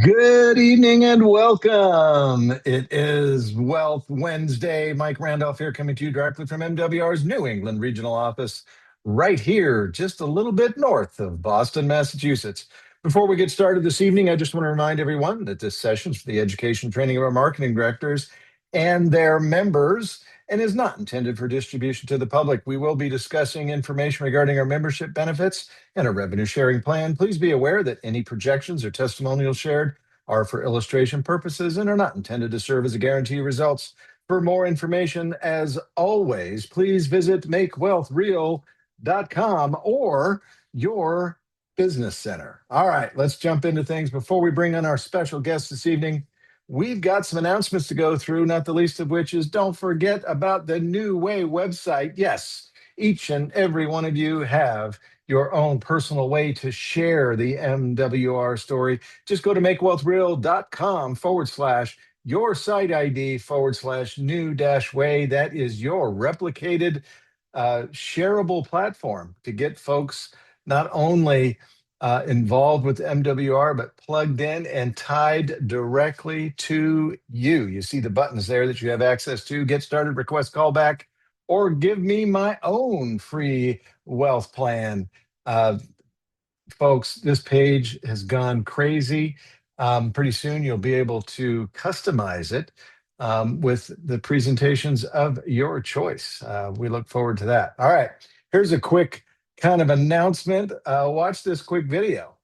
Good evening and welcome. It is Wealth Wednesday. Mike Randolph here, coming to you directly from MWR's New England regional office, right here, just a little bit north of Boston, Massachusetts. Before we get started this evening, I just want to remind everyone that this session is for the education and training of our marketing directors and their members and is not intended for distribution to the public. We will be discussing information regarding our membership benefits and a revenue sharing plan. Please be aware that any projections or testimonials shared are for illustration purposes and are not intended to serve as a guarantee of results. For more information, as always, please visit makewealthreal.com or your business center. All right, let's jump into things. Before we bring on our special guest this evening, we've got some announcements to go through, not the least of which is don't forget about the New Way website. Yes, each and every one of you have your own personal way to share the MWR story. Just go to makewealthreal.com/ your site ID / new dash way. That is your replicated shareable platform to get folks not only involved with MWR, but plugged in and tied directly to you. You see the buttons there that you have access to: get started, request callback, or give me my own free wealth plan. Uh, Folks, this page has gone crazy. Pretty soon you'll be able to customize it with the presentations of your choice. We look forward to that. All right, here's a quick kind of announcement. Watch this quick video.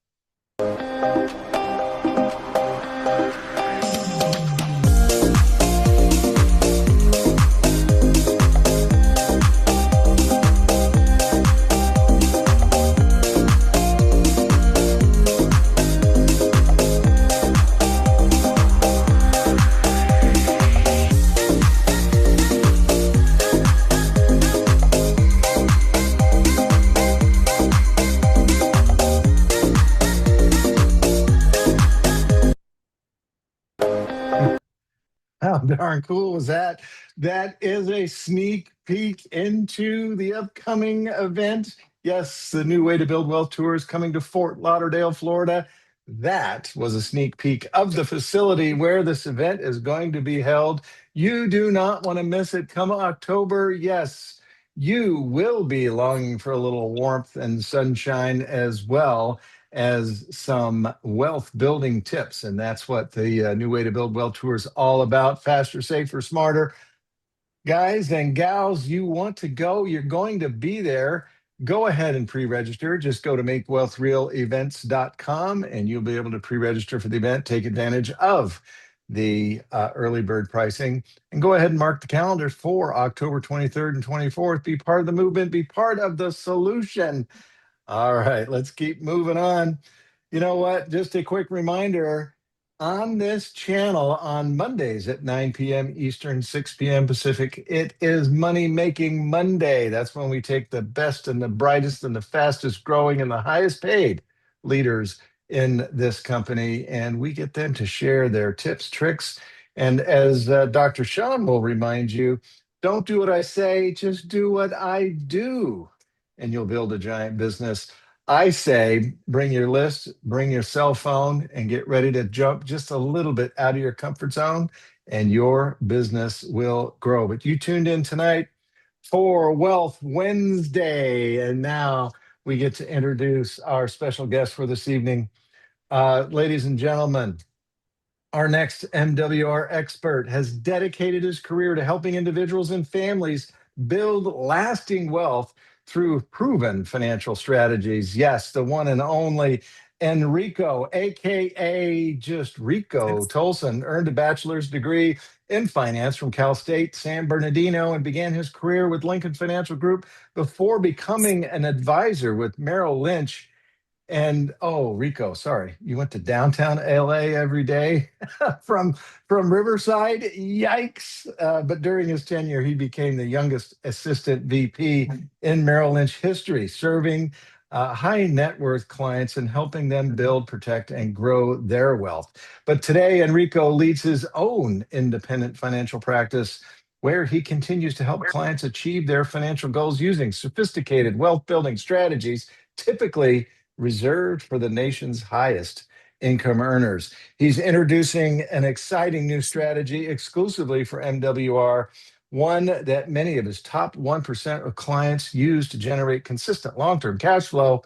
How darn cool was that? That is a sneak peek into the upcoming event. Yes, the New Way to Build Wealth Tour is coming to Fort Lauderdale, Florida. That was a sneak peek of the facility where this event is going to be held. You do not want to miss it. Come October, yes, you will be longing for a little warmth and sunshine as well as some wealth building tips. And that's what the New Way to Build Wealth Tour is all about: faster, safer, smarter. Guys and gals, you want to go, you're going to be there. Go ahead and pre-register. Just go to makewealthrealevents.com and you'll be able to pre-register for the event. Take advantage of the early bird pricing and go ahead and mark the calendars for October 23rd and 24th. Be part of the movement, be part of the solution. All right, let's keep moving on. You know what? Just a quick reminder, on this channel on Mondays at 9 p.m. Eastern, 6 p.m. Pacific, it is Money Making Monday. That's when we take the best and the brightest and the fastest growing and the highest paid leaders in this company, and we get them to share their tips, tricks. And as Dr. Sean will remind you, don't do what I say, just do what I do, and you'll build a giant business. I say bring your list, bring your cell phone, and get ready to jump just a little bit out of your comfort zone, and your business will grow. But you tuned in tonight for Wealth Wednesday, and now we get to introduce our special guest for this evening. Ladies and gentlemen, our next MWR expert has dedicated his career to helping individuals and families build lasting wealth through proven financial strategies. Yes, the one and only Enrico, aka just Rico Tolson, earned a bachelor's degree in finance from Cal State San Bernardino and began his career with Lincoln Financial Group before becoming an advisor with Merrill Lynch. And oh, Rico, sorry, you went to downtown LA every day from Riverside. Yikes! But during his tenure, he became the youngest assistant VP in Merrill Lynch history, serving high net worth clients and helping them build, protect, and grow their wealth. But today, Enrico leads his own independent financial practice, where he continues to help clients achieve their financial goals using sophisticated wealth building strategies, typically reserved for the nation's highest income earners. He's introducing an exciting new strategy exclusively for MWR, one that many of his top 1% of clients use to generate consistent long term cash flow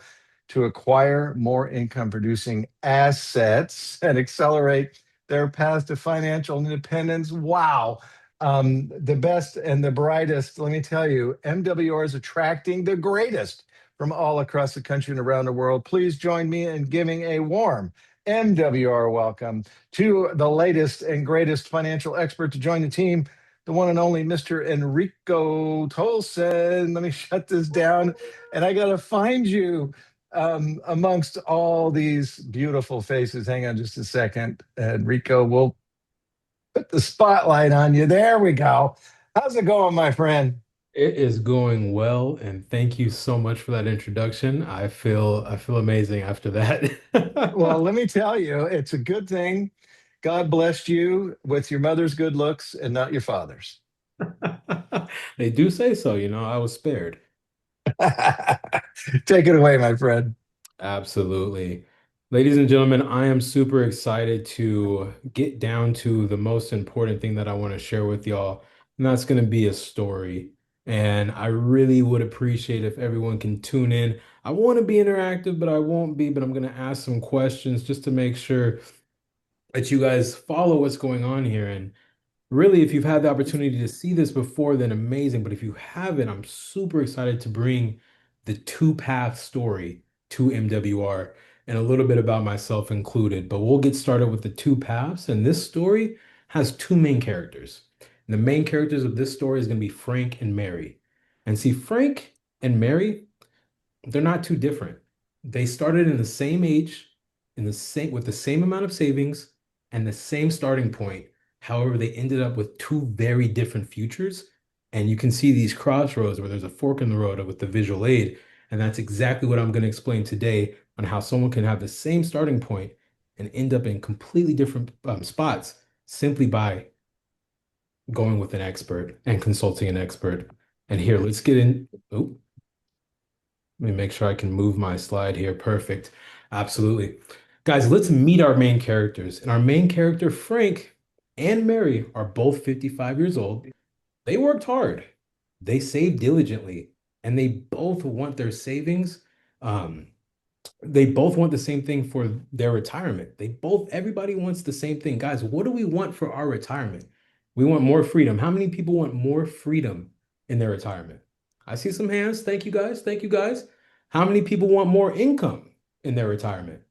to acquire more income producing assets and accelerate their path to financial independence. Wow. The best and the brightest, let me tell you, MWR is attracting the greatest from all across the country and around the world. Please join me in giving a warm MWR welcome to the latest and greatest financial expert to join the team, the one and only Mr. Enrico Tolson. Let me shut this down, and I got to find you amongst all these beautiful faces. Hang on just a second. Enrico, we'll put the spotlight on you. There we go. How's it going, my friend? It is going well, and thank you so much for that introduction. I feel amazing after Well, that. let me tell you, it's a good thing. God blessed you with your mother's good looks and not your father's. They do say so, I was spared. Take it away, my friend. Absolutely. Ladies and gentlemen, I am super excited to get down to the most important thing that I want to share with y'all, and that's going to be a story. And I really would appreciate if everyone can tune in. I want to be interactive, but I won't be, but I'm going to ask some questions just to make sure that you guys follow what's going on here. And really, if you've had the opportunity to see this before, then amazing. But if you haven't, I'm super excited to bring the two path story to MWR and a little bit about myself included. But we'll get started with the two paths. And this story has two main characters. And the main characters of this story is going to be Frank and Mary. And see, Frank and Mary, they're not too different. They started in the same age, in the same with the same amount of savings and the same starting point. However, they ended up with two very different futures. And you can see these crossroads where there's a fork in the road with the visual aid. And that's exactly what I'm going to explain today on how someone can have the same starting point and end up in completely different spots simply by going with an expert and consulting an expert. And here, let's get in. Oh, let me make sure I can move my slide here. Perfect. Absolutely. Guys, let's meet our main characters. And our main character, Frank and Mary, are both 55 years old. They worked hard. They saved diligently, and they both want their savings. Um, they both want the same thing for their retirement. Everybody wants the same thing. Guys, what do we want for our retirement? We want more freedom. How many people want more freedom in their retirement? I see some hands. Thank you guys. Thank you guys. How many people want more income in their retirement?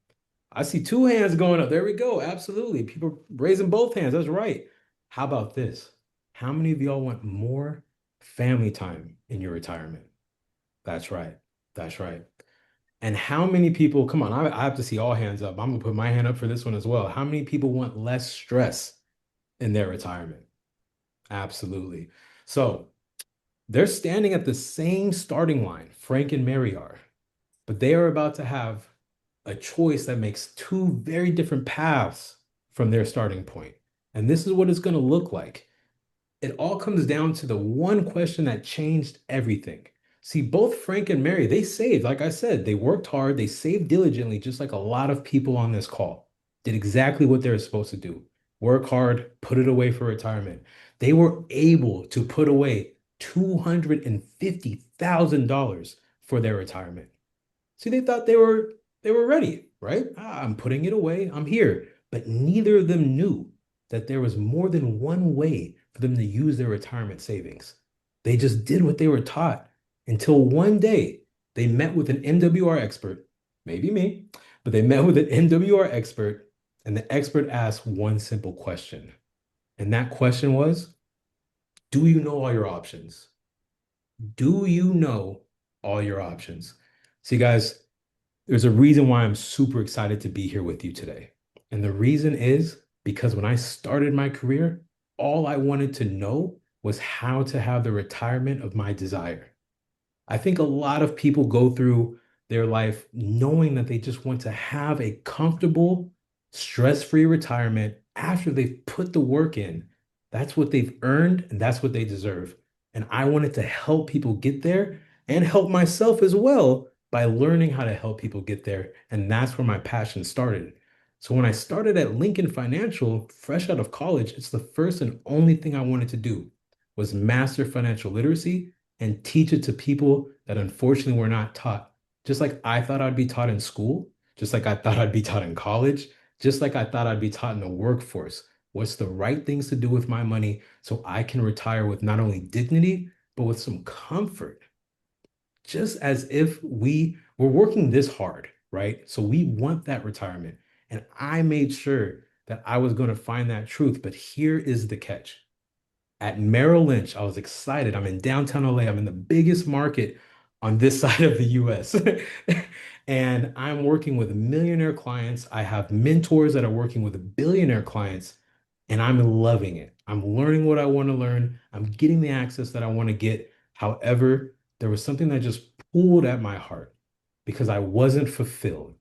I see two hands going up. There we go. Absolutely. People raising both hands. That's right. How about this? How many of y'all want more family time in your retirement? That's right. That's right. And how many people, come on, I have to see all hands up. I'm gonna put my hand up for this one as well. How many people want less stress in their retirement? Absolutely. So they're standing at the same starting line, Frank and Mary are, but they are about to have a choice that makes two very different paths from their starting point. And this is what it's going to look like. It all comes down to the one question that changed everything. See, both Frank and Mary, they saved. Like I said, they worked hard, they saved diligently, just like a lot of people on this call did exactly what they were supposed to do. Work hard, put it away for retirement. They were able to put away $250,000 for their retirement. See, they thought they were ready, right? I'm putting it away. I'm here. But neither of them knew that there was more than one way for them to use their retirement savings. They just did what they were taught until one day they met with an MWR expert, maybe me, but they met with an MWR expert, and the expert asked one simple question. And that question was, do you know all your options? Do you know all your options? See, guys, there's a reason why I'm super excited to be here with you today. And the reason is because when I started my career, all I wanted to know was how to have the retirement of my desire. I think a lot of people go through their life knowing that they just want to have a comfortable, stress-free retirement after they've put the work in. That's what they've earned and that's what they deserve. And I wanted to help people get there and help myself as well by learning how to help people get there. And that's where my passion started. So when I started at Lincoln Financial, fresh out of college, it's the first and only thing I wanted to do was master financial literacy and teach it to people that unfortunately were not taught. Just like I thought I'd be taught in school, just like I thought I'd be taught in college, just like I thought I'd be taught in the workforce. What's the right things to do with my money so I can retire with not only dignity, but with some comfort? Just as if we were working this hard, right? So we want that retirement. And I made sure that I was going to find that truth. But here is the catch. At Merrill Lynch, I was excited. I'm in downtown LA. I'm in the biggest market on this side of the US. And I'm working with millionaire clients. I have mentors that are working with billionaire clients, and I'm loving it. I'm learning what I want to learn. I'm getting the access that I want to get. However, there was something that just pulled at my heart because I wasn't fulfilled.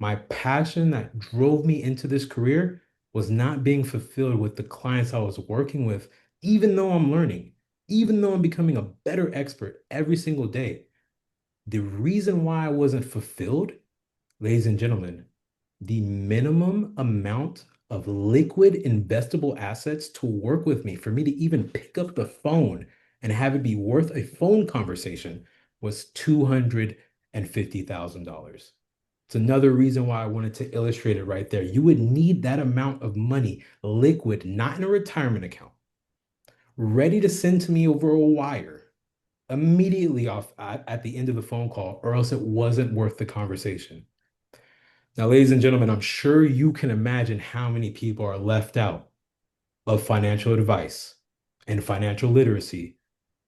My passion that drove me into this career was not being fulfilled with the clients I was working with, even though I'm learning, even though I'm becoming a better expert every single day. The reason why I wasn't fulfilled, ladies and gentlemen, the minimum amount of liquid investable assets to work with me, for me to even pick up the phone and have it be worth a phone conversation, was $250,000. It's another reason why I wanted to illustrate it right there. You would need that amount of money, liquid, not in a retirement account, ready to send to me over a wire immediately off at the end of the phone call, or else it wasn't worth the conversation. Now, ladies and gentlemen, I'm sure you can imagine how many people are left out of financial advice and financial literacy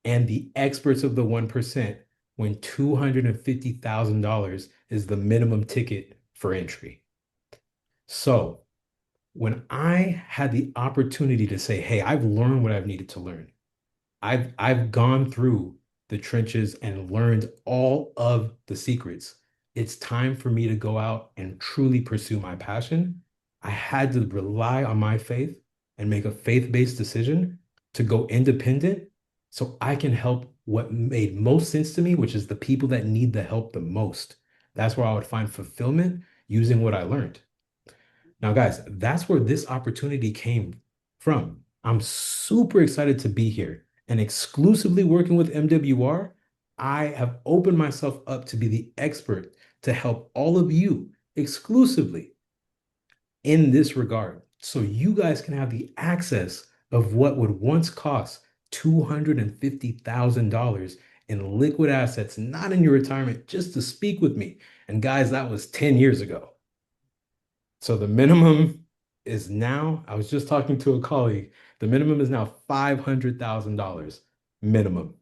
and the experts of the 1% when $250,000 is the minimum ticket for entry. So, when I had the opportunity to say, hey, I've learned what I've needed to learn, I've gone through the trenches and learned all of the secrets. It's time for me to go out and truly pursue my passion. I had to rely on my faith and make a faith-based decision to go independent so I can help what made most sense to me, which is the people that need the help the most. That's where I would find fulfillment using what I learned. Now, guys, that's where this opportunity came from. I'm super excited to be here and exclusively working with MWR. I have opened myself up to be the expert to help all of you exclusively in this regard. So you guys can have the access of what would once cost $250,000 in liquid assets, not in your retirement, just to speak with me. And guys, that was 10 years ago. So the minimum is now, I was just talking to a colleague, the minimum is now $500,000 minimum.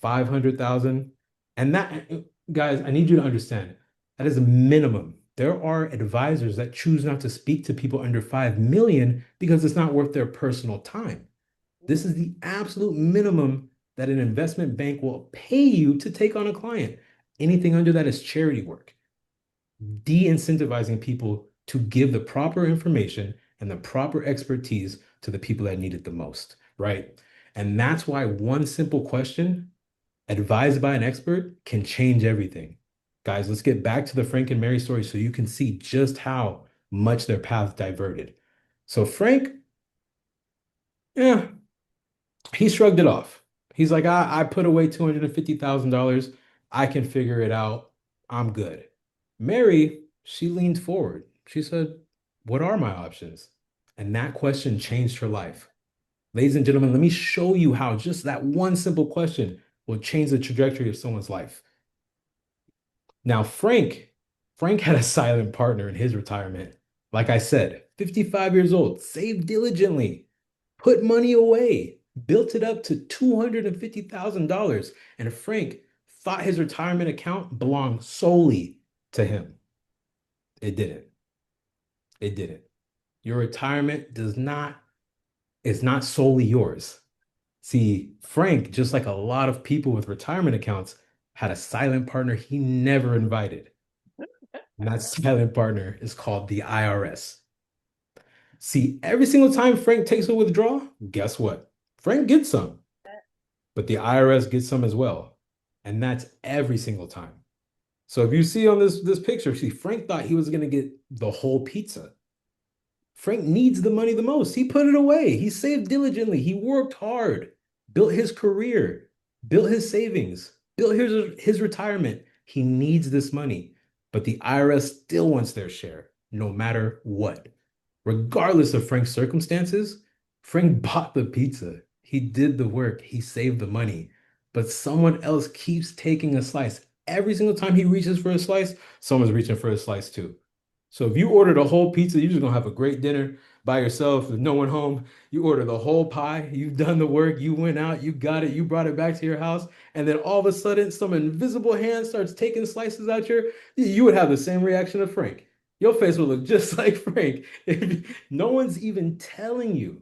500,000. And that, guys, I need you to understand that is a minimum. There are advisors that choose not to speak to people under 5 million because it's not worth their personal time. This is the absolute minimum that an investment bank will pay you to take on a client. Anything under that is charity work, de-incentivizing people to give the proper information and the proper expertise to the people that need it the most, right? And that's why one simple question advised by an expert can change everything. Guys, let's get back to the Frank and Mary story so you can see just how much their path diverted. So Frank, yeah, he shrugged it off. He's like, I put away $250,000. I can figure it out. I'm good. Mary, she leaned forward. She said, what are my options? And that question changed her life. Ladies and gentlemen, let me show you how just that one simple question will change the trajectory of someone's life. Now, Frank had a silent partner in his retirement. Like I said, 55 years old, saved diligently, put money away, built it up to $250,000. And Frank thought his retirement account belonged solely to him. It didn't. It didn't. Your retirement is not solely yours. See, Frank, just like a lot of people with retirement accounts, had a silent partner he never invited. And that silent partner is called the IRS. See, every single time Frank takes a withdrawal, guess what? Frank gets some, but the IRS gets some as well. And that's every single time. So if you see on this picture, see Frank thought he was gonna get the whole pizza. Frank needs the money the most. He put it away. He saved diligently. He worked hard, built his career, built his savings, built his retirement. He needs this money, but the IRS still wants their share, no matter what. Regardless of Frank's circumstances, Frank bought the pizza. He did the work. He saved the money, but someone else keeps taking a slice. Every single time he reaches for a slice, someone's reaching for a slice too. So if you ordered a whole pizza, you're just gonna have a great dinner by yourself with no one home. You order the whole pie, you've done the work, you went out, you got it, you brought it back to your house, and then all of a sudden some invisible hand starts taking slices out you would have the same reaction of Frank. Your face would look just like Frank. If no one's even telling you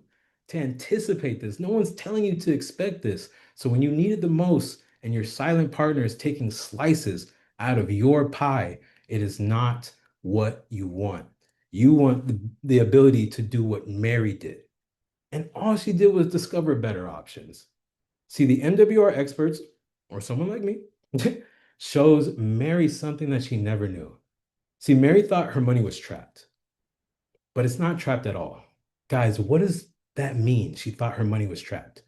to anticipate this, no one's telling you to expect this. So when you need it the most and your silent partner is taking slices out of your pie, it is not what you want. You want the ability to do what Mary did. And all she did was discover better options. See, the MWR experts, or someone like me, shows Mary something that she never knew. See, Mary thought her money was trapped, but it's not trapped at all. Guys, what does that mean? She thought her money was trapped.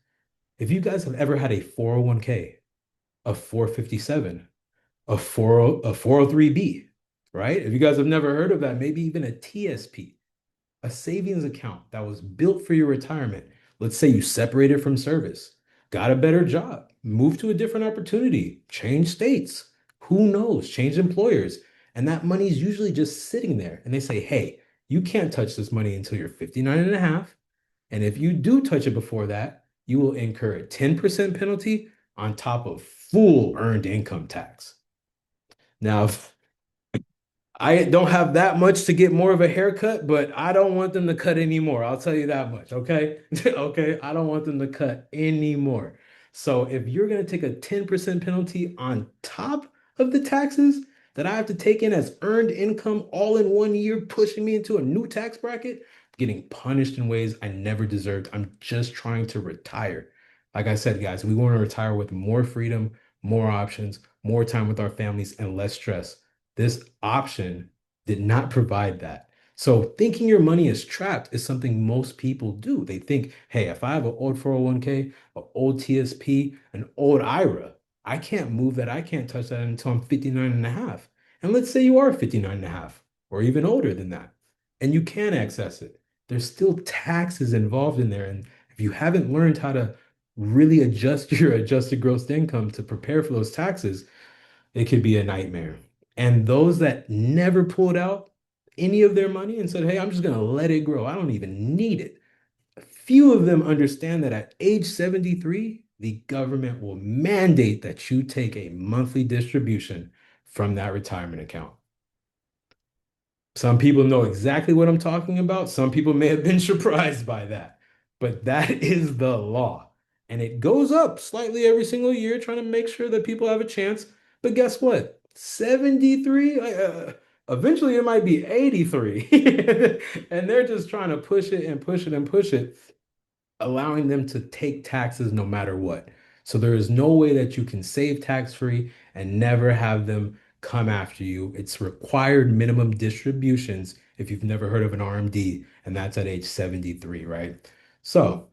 If you guys have ever had a 401k, a 457, a 403b, right? If you guys have never heard of that, maybe even a TSP, a savings account that was built for your retirement. Let's say you separated from service, got a better job, moved to a different opportunity, changed states, who knows, changed employers. And that money is usually just sitting there. And they say, hey, you can't touch this money until you're 59 and a half. And if you do touch it before that, you will incur a 10% penalty on top of full earned income tax. Now, I don't have that much to get more of a haircut, but I don't want them to cut anymore. I'll tell you that much, okay? Okay, I don't want them to cut anymore. So if you're going to take a 10% penalty on top of the taxes that I have to take in as earned income all in 1 year, pushing me into a new tax bracket, getting punished in ways I never deserved. I'm just trying to retire. Like I said, guys, we want to retire with more freedom, more options, more time with our families, and less stress. This option did not provide that. So thinking your money is trapped is something most people do. They think, hey, if I have an old 401k, an old TSP, an old IRA, I can't move that. I can't touch that until I'm 59 and a half. And let's say you are 59 and a half or even older than that, and you can access it. There's still taxes involved in there. And if you haven't learned how to really adjust your adjusted gross income to prepare for those taxes, it could be a nightmare. And those that never pulled out any of their money and said, hey, I'm just going to let it grow, I don't even need it. Few of them understand that at age 73, the government will mandate that you take a monthly distribution from that retirement account. Some people know exactly what I'm talking about. Some people may have been surprised by that, but that is the law. And it goes up slightly every single year, trying to make sure that people have a chance. But guess what? 73, eventually it might be 83. And they're just trying to push it and push it and push it, allowing them to take taxes no matter what. So there is no way that you can save tax-free and never have them come after you. It's required minimum distributions if you've never heard of an RMD, and that's at age 73, right? So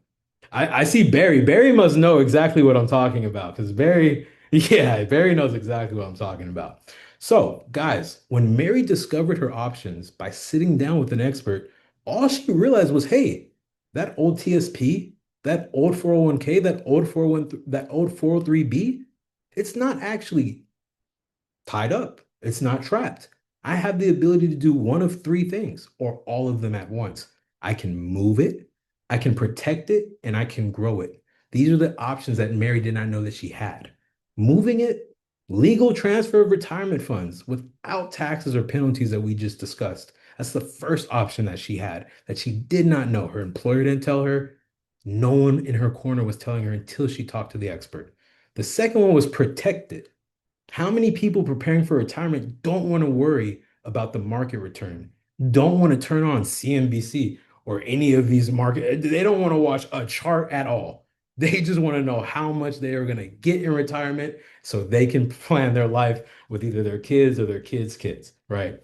I see Barry. Barry must know exactly what I'm talking about because Barry, yeah, Barry knows exactly what I'm talking about. So, guys, when Mary discovered her options by sitting down with an expert, all she realized was, hey, that old TSP, that old 401k, that old 403b, it's not actually tied up. It's not trapped. I have the ability to do one of three things or all of them at once. I can move it, I can protect it, and I can grow it. These are the options that Mary did not know that she had. Moving it, legal transfer of retirement funds without taxes or penalties that we just discussed. That's the first option that she had that she did not know. Her employer didn't tell her. No one in her corner was telling her until she talked to the expert. The second one was protected. How many people preparing for retirement don't want to worry about the market return, don't want to turn on CNBC or any of these market, they don't want to watch a chart at all. They just want to know how much they are going to get in retirement so they can plan their life with either their kids or their kids' kids, right?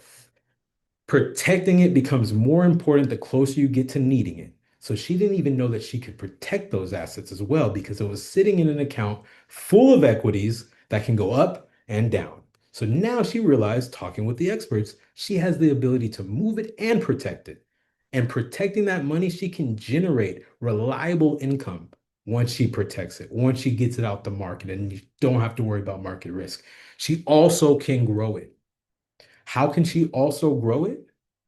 Protecting it becomes more important the closer you get to needing it. So she didn't even know that she could protect those assets as well because it was sitting in an account full of equities that can go up and down. So now she realized, talking with the experts, she has the ability to move it and protect it. And protecting that money, she can generate reliable income once she protects it, once she gets it out the market, and you don't have to worry about market risk. She also can grow it. How can she also grow it?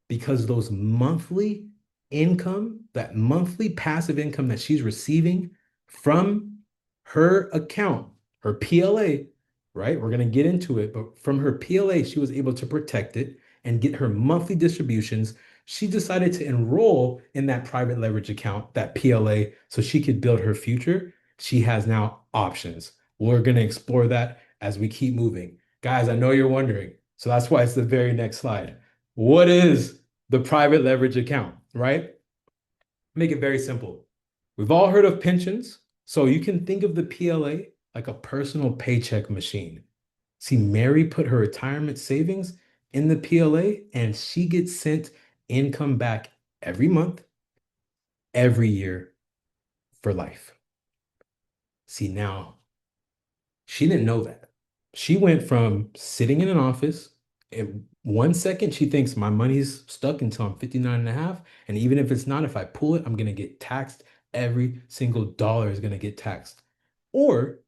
Because those monthly income, that monthly passive income that she's receiving from her account, her PLA, right? We're going to get into it, but from her PLA, she was able to protect it and get her monthly distributions. She decided to enroll in that private leverage account, that PLA, so she could build her future. She has now options. We're going to explore that as we keep moving. Guys, I know you're wondering. So that's why it's the very next slide. What is the private leverage account, right? Make it very simple. We've all heard of pensions. So you can think of the PLA like a personal paycheck machine. See, Mary put her retirement savings in the PLA and she gets sent income back every month, every year for life. See, now she didn't know that. She went from sitting in an office, and 1 second she thinks my money's stuck until I'm 59 and a half. And even if it's not, if I pull it, I'm going to get taxed. Every single dollar is going to get taxed. Or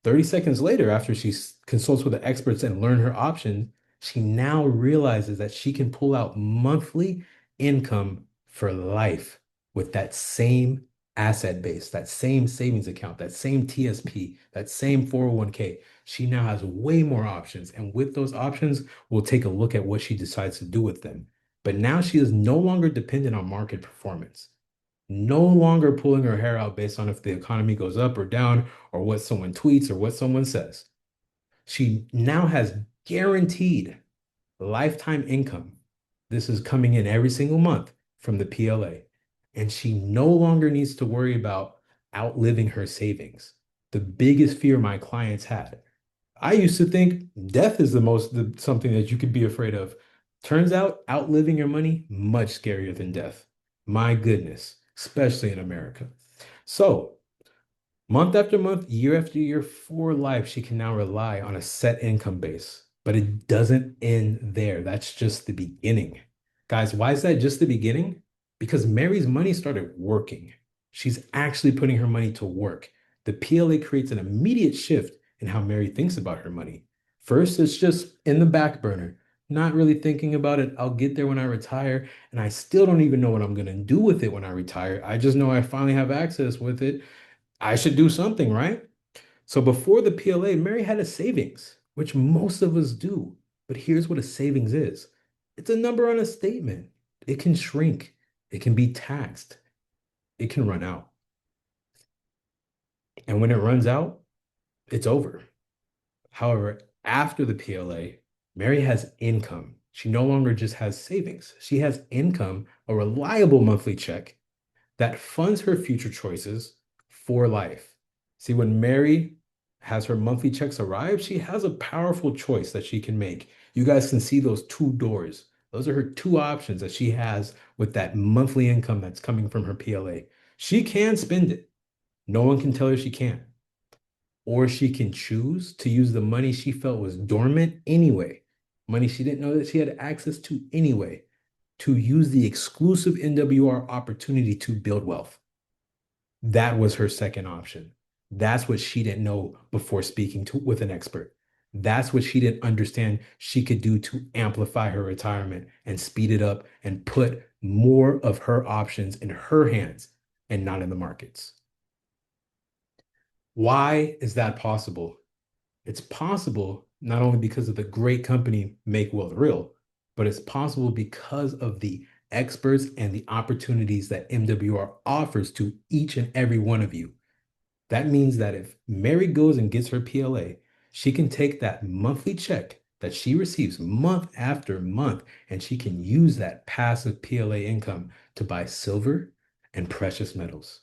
30 seconds later, after she consults with the experts and learn her options, she now realizes that she can pull out monthly income for life with that same asset base, that same savings account, that same TSP, that same 401k. She now has way more options. And with those options, we'll take a look at what she decides to do with them. But now she is no longer dependent on market performance, no longer pulling her hair out based on if the economy goes up or down or what someone tweets or what someone says. She now has guaranteed lifetime income. This is coming in every single month from the PLA. And she no longer needs to worry about outliving her savings. The biggest fear my clients had. I used to think death is something that you could be afraid of. Turns out outliving your money, much scarier than death. My goodness, especially in America. So, month after month, year after year, for life, she can now rely on a set income base. But it doesn't end there. That's just the beginning. Guys, why is that just the beginning? Because Mary's money started working. She's actually putting her money to work. The PLA creates an immediate shift in how Mary thinks about her money. First, it's just in the back burner, not really thinking about it. I'll get there when I retire, and I still don't even know what I'm going to do with it when I retire. I just know I finally have access with it. I should do something, right? So before the PLA, Mary had a savings, which most of us do. But here's what a savings is. It's a number on a statement. It can shrink. It can be taxed. It can run out. And when it runs out, it's over. However, after the PLA, Mary has income. She no longer just has savings. She has income, a reliable monthly check that funds her future choices for life. See, when Mary has her monthly checks arrive, she has a powerful choice that she can make. You guys can see those two doors. Those are her two options that she has with that monthly income that's coming from her PLA. She can spend it. No one can tell her she can't. Or she can choose to use the money she felt was dormant anyway, money she didn't know that she had access to anyway, to use the exclusive NWR opportunity to build wealth. That was her second option. That's what she didn't know before speaking with an expert. That's what she didn't understand she could do to amplify her retirement and speed it up and put more of her options in her hands and not in the markets. Why is that possible? It's possible not only because of the great company Make Wealth Real, but it's possible because of the experts and the opportunities that MWR offers to each and every one of you. That means that if Mary goes and gets her PLA, she can take that monthly check that she receives month after month, and she can use that passive PLA income to buy silver and precious metals.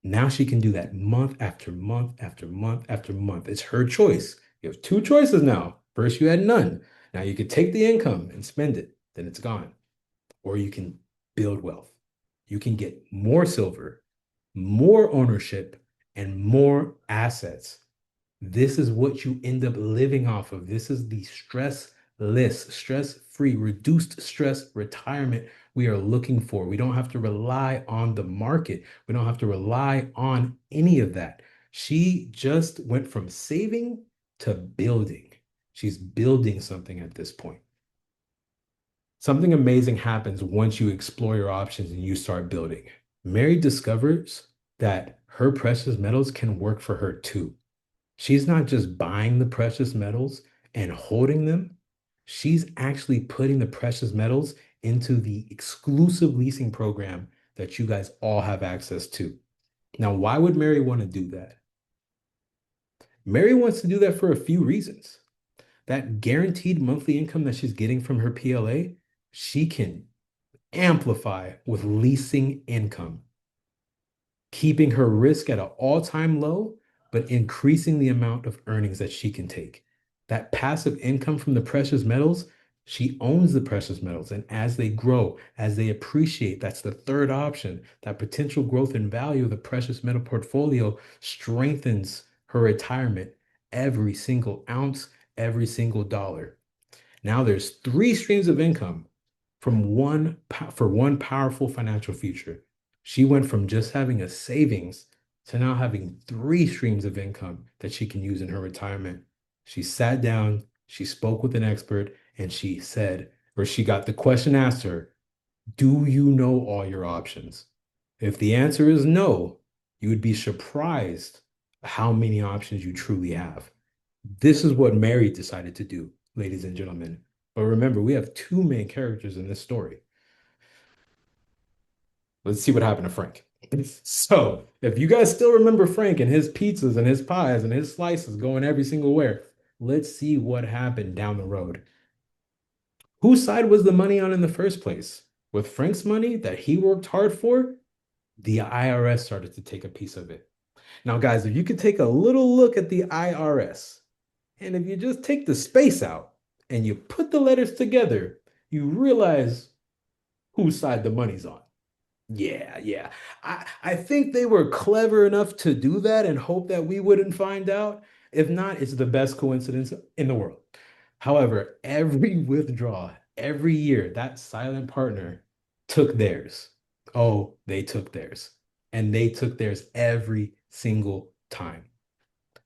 Now she can do that month after month after month after month. It's her choice. You have two choices now. First, you had none. Now you could take the income and spend it, then it's gone. Or you can build wealth. You can get more silver, more ownership, and more assets. This is what you end up living off of. This is the stressless, stress-free, reduced stress retirement we are looking for. We don't have to rely on the market. We don't have to rely on any of that. She just went from saving to building. She's building something at this point. Something amazing happens once you explore your options and you start building. Mary discovers that her precious metals can work for her too. She's not just buying the precious metals and holding them. She's actually putting the precious metals into the exclusive leasing program that you guys all have access to. Now, why would Mary want to do that? Mary wants to do that for a few reasons. That guaranteed monthly income that she's getting from her PLA, she can amplify with leasing income, keeping her risk at an all-time low, but increasing the amount of earnings that she can take. That passive income from the precious metals, she owns the precious metals. And as they grow, as they appreciate, that's the third option. That potential growth in value of the precious metal portfolio strengthens her retirement every single ounce, every single dollar. Now there's three streams of income from one powerful financial future. She went from just having a savings to now having three streams of income that she can use in her retirement. She sat down, she spoke with an expert, and she said, or she got the question asked her, do you know all your options? If the answer is no, you would be surprised how many options you truly have. This is what Mary decided to do, ladies and gentlemen. But remember, we have two main characters in this story. Let's see what happened to Frank. So, if you guys still remember Frank and his pizzas and his pies and his slices going every single where, let's see what happened down the road. Whose side was the money on in the first place? With Frank's money that he worked hard for, the IRS started to take a piece of it. Now, guys, if you could take a little look at the IRS, and if you just take the space out and you put the letters together, you realize whose side the money's on. Yeah. I think they were clever enough to do that and hope that we wouldn't find out. If not, it's the best coincidence in the world. However, every withdrawal, every year, that silent partner took theirs. Oh, they took theirs. And they took theirs every single time.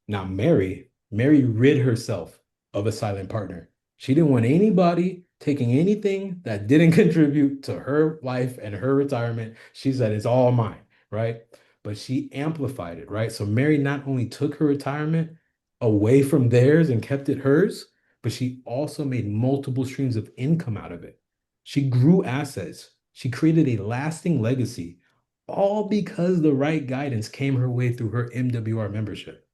Now, Mary rid herself of a silent partner. She didn't want anybody taking anything that didn't contribute to her life and her retirement. She said, it's all mine, right? But she amplified it, right? So Mary not only took her retirement away from theirs and kept it hers, but she also made multiple streams of income out of it. She grew assets. She created a lasting legacy, all because the right guidance came her way through her MWR membership.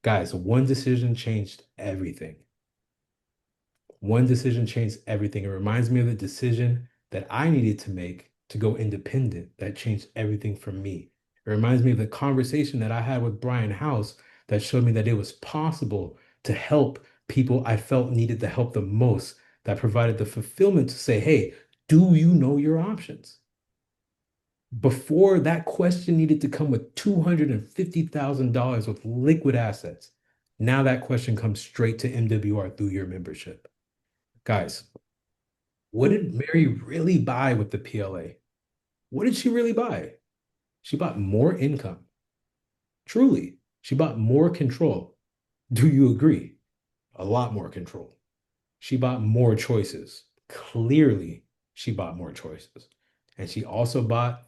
Guys, one decision changed everything. One decision changed everything. It reminds me of the decision that I needed to make to go independent. That changed everything for me. It reminds me of the conversation that I had with Brian House that showed me that it was possible to help people I felt needed the help the most, that provided the fulfillment to say, hey, do you know your options? Before that question needed to come with $250,000 with liquid assets. Now that question comes straight to MWR through your membership. Guys, what did Mary really buy with the PLA? What did she really buy? She bought more income. Truly, she bought more control. Do you agree? A lot more control. She bought more choices. Clearly, she bought more choices. And she also bought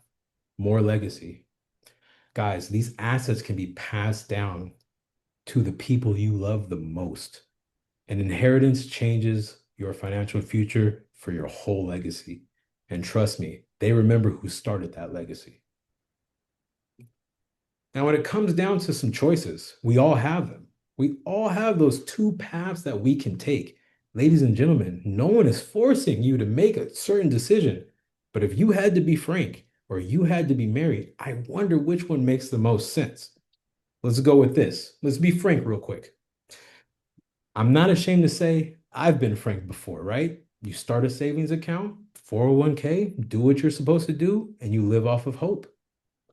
more legacy. Guys, these assets can be passed down to the people you love the most. An inheritance changes your financial future for your whole legacy. And trust me, they remember who started that legacy. Now, when it comes down to some choices, we all have them. We all have those two paths that we can take. Ladies and gentlemen, no one is forcing you to make a certain decision. But if you had to be Frank, or you had to be married, I wonder which one makes the most sense. Let's go with this. Let's be frank real quick. I'm not ashamed to say I've been frank before, right? You start a savings account, 401k, do what you're supposed to do, and you live off of hope.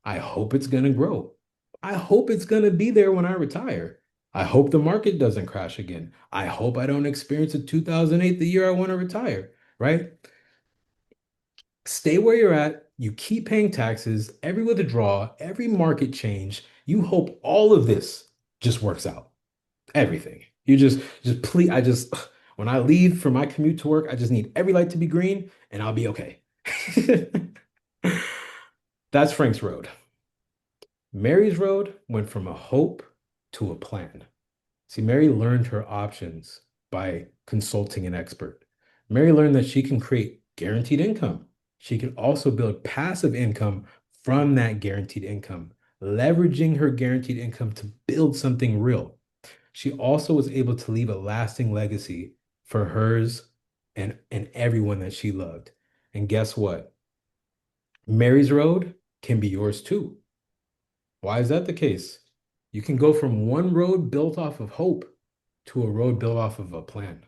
I hope it's going to grow. I hope it's going to be there when I retire. I hope the market doesn't crash again. I hope I don't experience a 2008 the year I want to retire, right? Stay where you're at. You keep paying taxes, every withdrawal, every market change. You hope all of this just works out. Everything. You just please, when I leave for my commute to work, I just need every light to be green and I'll be okay. That's Frank's road. Mary's road went from a hope to a plan. See, Mary learned her options by consulting an expert. Mary learned that she can create guaranteed income. She can also build passive income from that guaranteed income, leveraging her guaranteed income to build something real. She also was able to leave a lasting legacy for hers and everyone that she loved. And guess what? Mary's road can be yours too. Why is that the case? You can go from one road built off of hope to a road built off of a plan.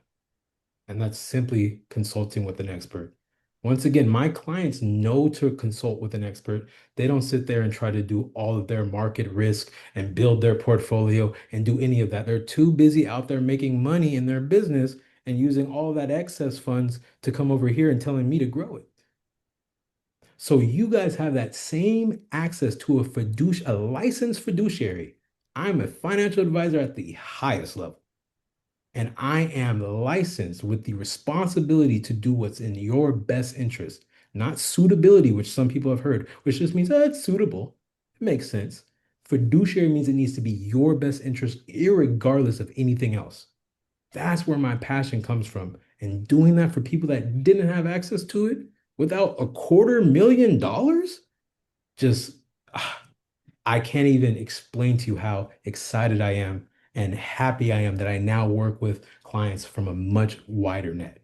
And that's simply consulting with an expert. Once again, my clients know to consult with an expert. They don't sit there and try to do all of their market risk and build their portfolio and do any of that. They're too busy out there making money in their business and using all that excess funds to come over here and telling me to grow it. So you guys have that same access to a licensed fiduciary. I'm a financial advisor at the highest level. And I am licensed with the responsibility to do what's in your best interest, not suitability, which some people have heard, which just means, it's suitable. It makes sense. Fiduciary means it needs to be your best interest, irregardless of anything else. That's where my passion comes from. And doing that for people that didn't have access to it without $250,000, just I can't even explain to you how excited I am and happy I am that I now work with clients from a much wider net.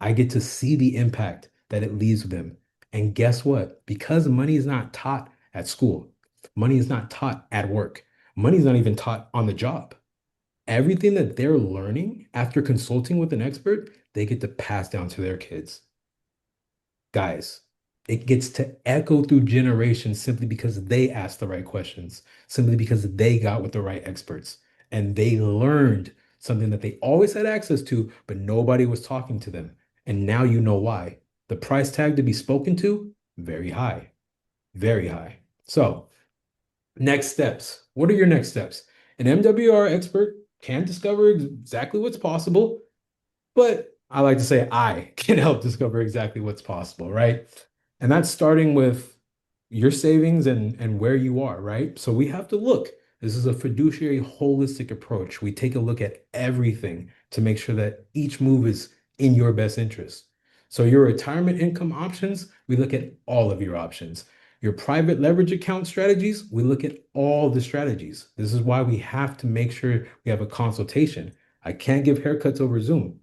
I get to see the impact that it leaves with them. And guess what? Because money is not taught at school, money is not taught at work, money is not even taught on the job. Everything that they're learning after consulting with an expert, they get to pass down to their kids. Guys, it gets to echo through generations simply because they asked the right questions, simply because they got with the right experts and they learned something that they always had access to, but nobody was talking to them. And now you know why. The price tag to be spoken to, very high, very high. So, next steps. What are your next steps? An MWR expert can discover exactly what's possible, but I like to say I can help discover exactly what's possible, right? And that's starting with your savings and where you are, right? So we have to look. This is a fiduciary holistic approach. We take a look at everything to make sure that each move is in your best interest. So your retirement income options, we look at all of your options. Your private leverage account strategies, we look at all the strategies. This is why we have to make sure we have a consultation. I can't give haircuts over Zoom.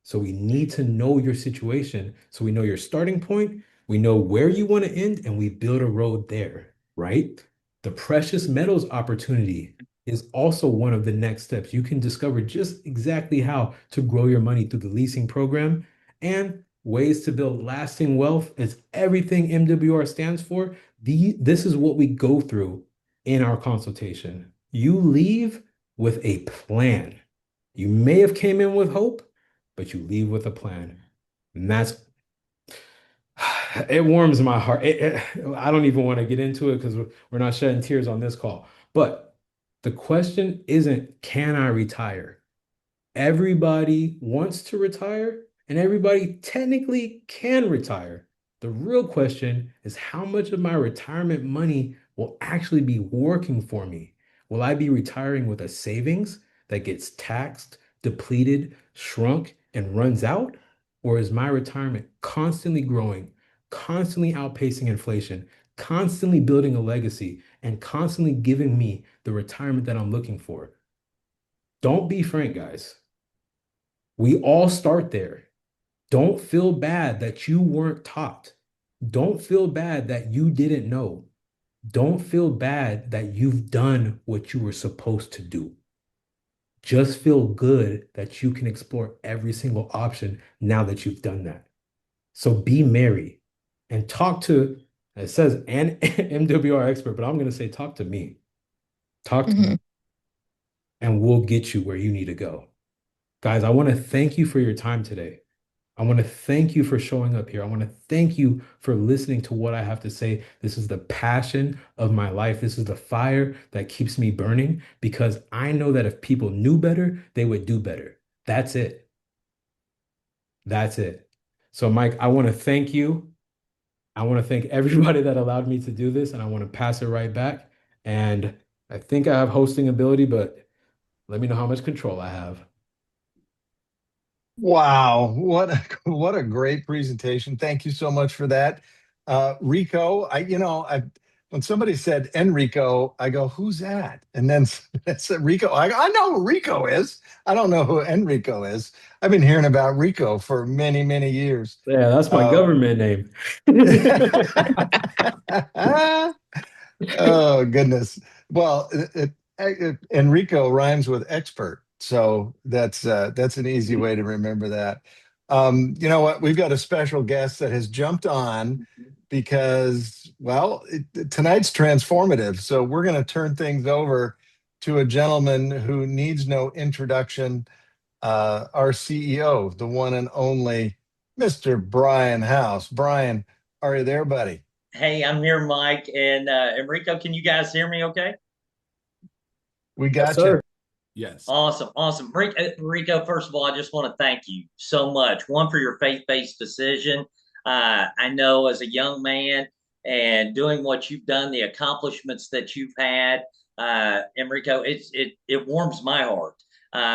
So we need to know your situation so we know your starting point, we know where you want to end, and we build a road there, right? The precious metals opportunity is also one of the next steps. You can discover just exactly how to grow your money through the leasing program and ways to build lasting wealth is everything MWR stands for. This is what we go through in our consultation. You leave with a plan. You may have came in with hope, but you leave with a plan. And that's it warms my heart. I don't even want to get into it because we're not shedding tears on this call. But the question isn't, can I retire? Everybody wants to retire, and everybody technically can retire. The real question is how much of my retirement money will actually be working for me? Will I be retiring with a savings that gets taxed, depleted, shrunk, and runs out? Or is my retirement constantly growing, constantly outpacing inflation, constantly building a legacy, and constantly giving me the retirement that I'm looking for? Don't be frank, guys. We all start there. Don't feel bad that you weren't taught. Don't feel bad that you didn't know. Don't feel bad that you've done what you were supposed to do. Just feel good that you can explore every single option now that you've done that. So be merry and talk to, it says an MWR expert, but I'm going to say talk to me. Talk to me, Mhm. and we'll get you where you need to go. Guys, I want to thank you for your time today. I want to thank you for showing up here. I want to thank you for listening to what I have to say. This is the passion of my life. This is the fire that keeps me burning because I know that if people knew better, they would do better. That's it. That's it. So, Mike, I want to thank you. I want to thank everybody that allowed me to do this, and I want to pass it right back. And I think I have hosting ability, but let me know how much control I have. Wow, what a great presentation. Thank you so much for that. Rico, I when somebody said Enrico, I go, who's that? And then it said Rico. I know who Rico is. I don't know who Enrico is. I've been hearing about Rico for many, many years. Yeah, that's my Uh, government name. oh goodness. Well, Enrico rhymes with expert, so that's an easy way to remember that. You know what? We've got a special guest that has jumped on because, well, tonight's transformative. So we're going to turn things over to a gentleman who needs no introduction, our CEO, the one and only Mr. Brian House. Brian, are you there, buddy? Hey, I'm here, Mike and Enrico. Can you guys hear me okay? We Yes, got you. sir. Yes. Awesome, awesome. Rico, first of all, I just want to thank you so much. One, for your faith-based decision. I know as a young man and doing what you've done, the accomplishments that you've had, Enrico, it warms my heart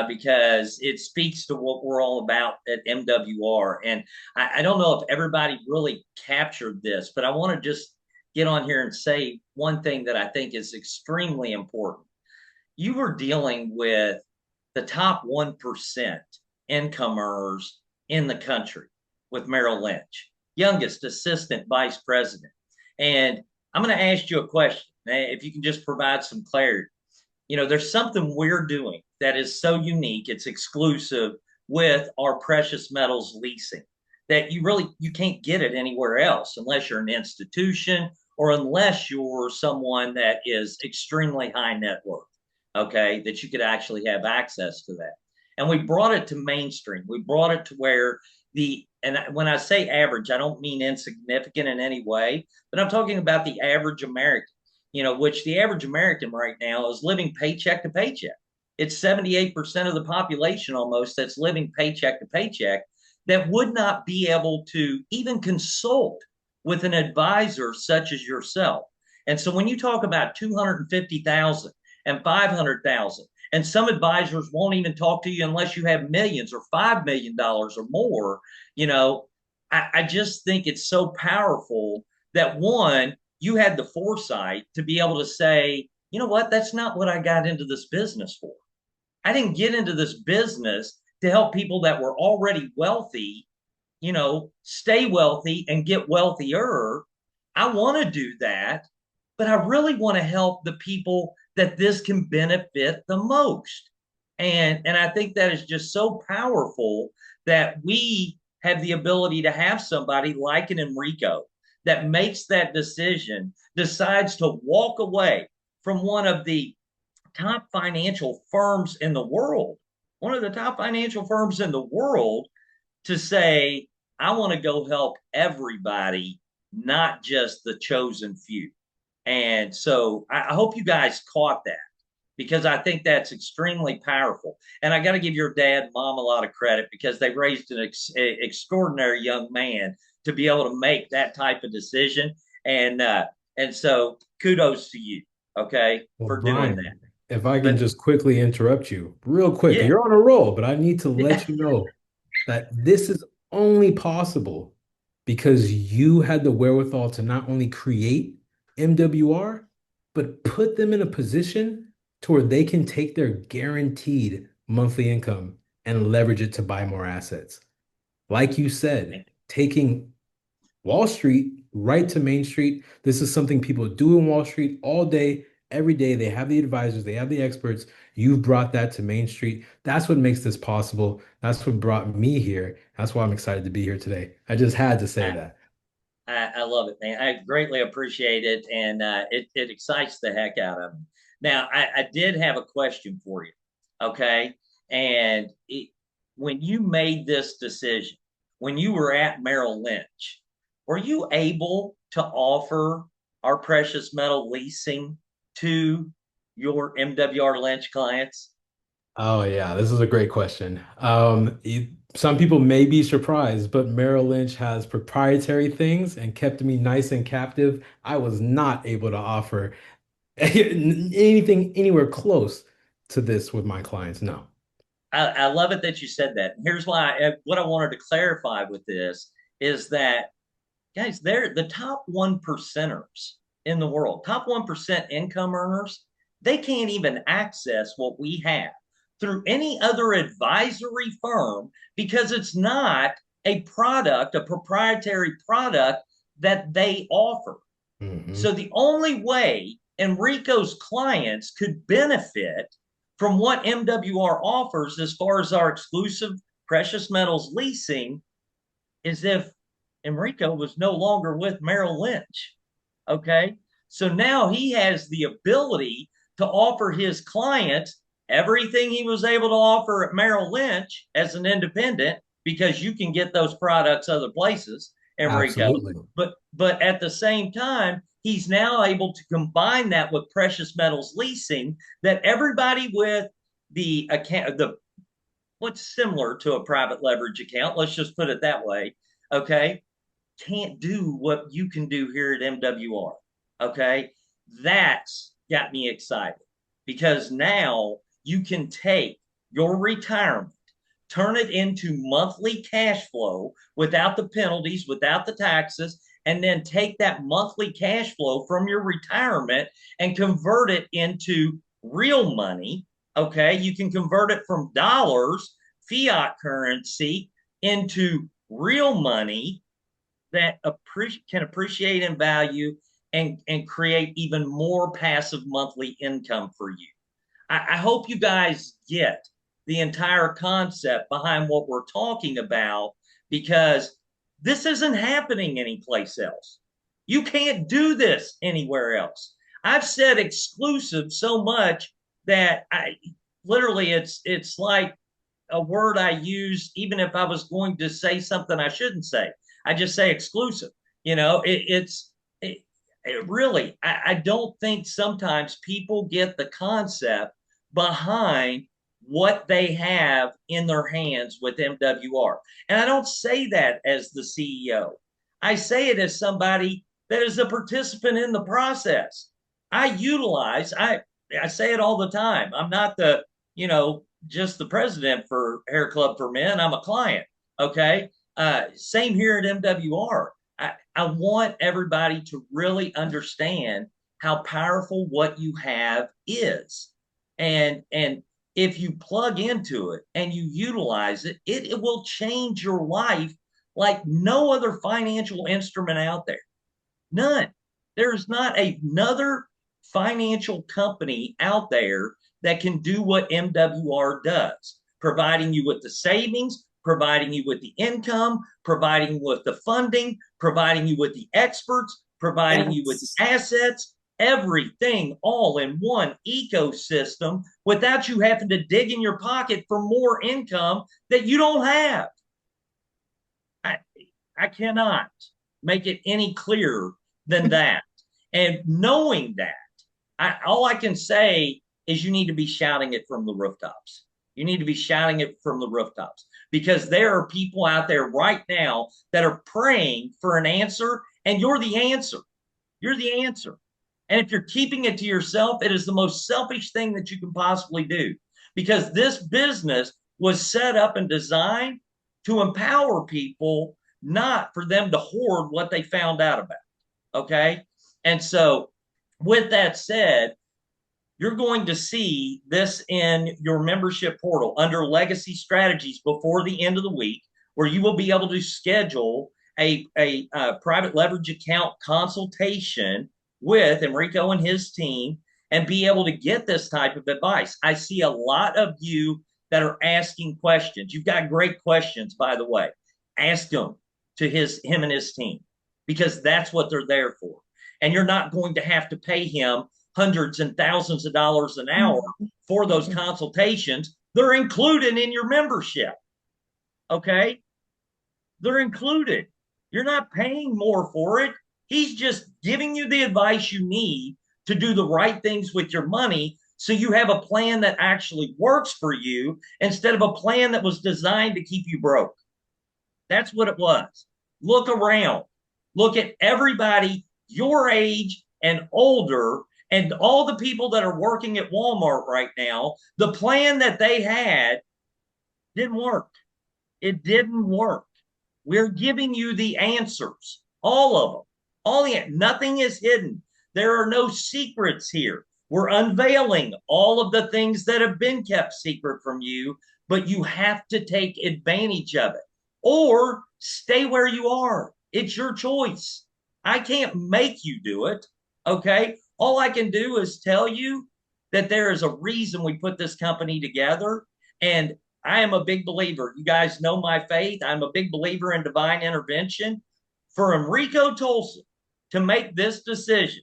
because it speaks to what we're all about at MWR. And I don't know if everybody really captured this, but I want to just get on here and say one thing that I think is extremely important. You were dealing with the top 1% income earners in the country with Merrill Lynch, youngest assistant vice president. And I'm going to ask you a question. If you can just provide some clarity. There's something we're doing that is so unique, it's exclusive with our precious metals leasing that you can't get it anywhere else unless you're an institution or unless you're someone that is extremely high net worth, okay, that you could actually have access to that. And we brought it to mainstream. We brought it to where and when I say average, I don't mean insignificant in any way, but I'm talking about the average American, which the average American right now is living paycheck to paycheck. It's 78% of the population almost that's living paycheck to paycheck that would not be able to even consult with an advisor such as yourself. And so when you talk about 250,000 and 500,000, and some advisors won't even talk to you unless you have millions or $5 million or more, I just think it's so powerful that one, you had the foresight to be able to say, you know what, that's not what I got into this business for. I didn't get into this business to help people that were already wealthy, stay wealthy and get wealthier. I want to do that, but I really want to help the people that this can benefit the most. And I think that is just so powerful that we have the ability to have somebody like an Enrico that makes that decision, decides to walk away from one of the top financial firms in the world, one of the top financial firms in the world, to say, I want to go help everybody, not just the chosen few. And so I hope you guys caught that because I think that's extremely powerful. And I got to give your dad and mom a lot of credit because they raised an extraordinary young man to be able to make that type of decision. And so kudos to you, okay, Well, for doing Brian, that. if I can But just quickly interrupt you, real quick, yeah, you're on a roll, but I need to let yeah, you know that this is only possible because you had the wherewithal to not only create MWR, but put them in a position to where they can take their guaranteed monthly income and leverage it to buy more assets. Like you said, taking Wall Street right to Main Street. This is something people do in Wall Street all day, every day. They have the advisors, they have the experts. You've brought that to Main Street. That's what makes this possible. That's what brought me here. That's why I'm excited to be here today. I just had to say I, that. I love it, man. I greatly appreciate it, and it excites the heck out of me. Now, I did have a question for you, okay? And when you made this decision, when you were at Merrill Lynch, were you able to offer our precious metal leasing to your MWR Lynch clients? Oh yeah, this is a great question. Some people may be surprised, but Merrill Lynch has proprietary things and kept me nice and captive. I was not able to offer anything anywhere close to this with my clients. No. I love it that you said that. Here's why what I wanted to clarify with this is that, guys, they're the top one percenters in the world, top 1% income earners. They can't even access what we have through any other advisory firm because it's not a product, a proprietary product that they offer. Hmm. So the only way Enrico's clients could benefit from what MWR offers as far as our exclusive precious metals leasing is if Enrico was no longer with Merrill Lynch. Okay. So now he has the ability to offer his clients everything he was able to offer at Merrill Lynch as an independent because you can get those products other places, Enrico. Absolutely. But at the same time, he's now able to combine that with precious metals leasing that everybody with the account, the what's similar to a private leverage account, let's just put it that way, okay, can't do what you can do here at MWR. Okay. That's got me excited because now you can take your retirement, turn it into monthly cash flow without the penalties, without the taxes, and then take that monthly cash flow from your retirement and convert it into real money. Okay. You can convert it from dollars, fiat currency, into real money that can appreciate in value and create even more passive monthly income for you. I hope you guys get the entire concept behind what we're talking about because this isn't happening anyplace else. You can't do this anywhere else. I've said exclusive so much that I literally it's like a word I use even if I was going to say something I shouldn't say. I just say exclusive. It really, I don't think sometimes people get the concept behind what they have in their hands with MWR. And I don't say that as the CEO. I say it as somebody that is a participant in the process. I say it all the time. I'm not just the president for Hair Club for Men. I'm a client. Okay. Same here at MWR. I want everybody to really understand how powerful what you have is. And if you plug into it and you utilize it, it will change your life like no other financial instrument out there. None. There's not another financial company out there that can do what MWR does, providing you with the savings, providing you with the income, providing you with the funding, providing you with the experts, providing you with the assets, everything all in one ecosystem without you having to dig in your pocket for more income that you don't have. I, I cannot make it any clearer than that. And knowing that, all I can say is you need to be shouting it from the rooftops. You need to be shouting it from the rooftops because there are people out there right now that are praying for an answer, and you're the answer. You're the answer. And if you're keeping it to yourself, it is the most selfish thing that you can possibly do because this business was set up and designed to empower people, not for them to hoard what they found out about. Okay. And so, with that said, you're going to see this in your membership portal under legacy strategies before the end of the week, where you will be able to schedule a private leverage account consultation with Enrico and his team and be able to get this type of advice. I see a lot of you that are asking questions. You've got great questions, by the way. Ask them to him and his team, because that's what they're there for. And you're not going to have to pay him hundreds and thousands of dollars an hour for those consultations. They're included in your membership. Okay? They're included. You're not paying more for it. He's just giving you the advice you need to do the right things with your money, so you have a plan that actually works for you instead of a plan that was designed to keep you broke. That's what it was. Look around. Look at everybody your age and older, and all the people that are working at Walmart right now. The plan that they had didn't work. It didn't work. We're giving you the answers, all of them. Nothing is hidden. There are no secrets here. We're unveiling all of the things that have been kept secret from you, but you have to take advantage of it or stay where you are. It's your choice. I can't make you do it. Okay. All I can do is tell you that there is a reason we put this company together. And I am a big believer. You guys know my faith. I'm a big believer in divine intervention. For Enrico Tolson to make this decision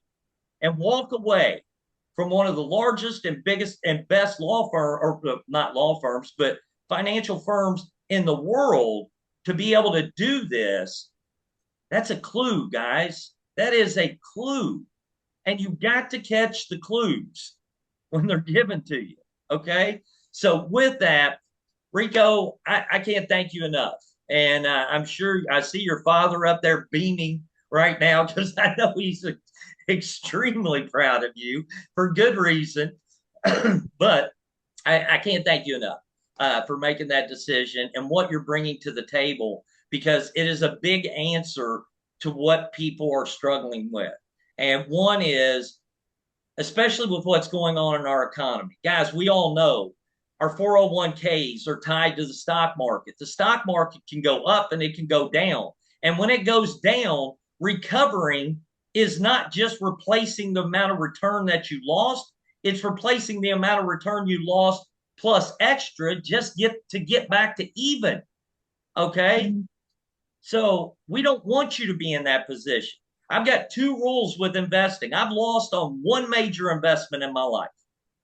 and walk away from one of the largest and biggest and best law firm, or not law firms, but financial firms in the world, to be able to do this, that's a clue, guys. That is a clue. And you've got to catch the clues when they're given to you. Okay. So with that, Rico, I can't thank you enough. And I'm sure I see your father up there beaming right now, because I know he's extremely proud of you for good reason. But I can't thank you enough for making that decision and what you're bringing to the table, because it is a big answer to what people are struggling with. And one is, especially with what's going on in our economy, guys, we all know our 401ks are tied to the stock market. The stock market can go up and it can go down. And when it goes down, recovering is not just replacing the amount of return that you lost, it's replacing the amount of return you lost plus extra just to get back to even. Okay? Mm-hmm. So we don't want you to be in that position. I've got two rules with investing. I've lost on one major investment in my life.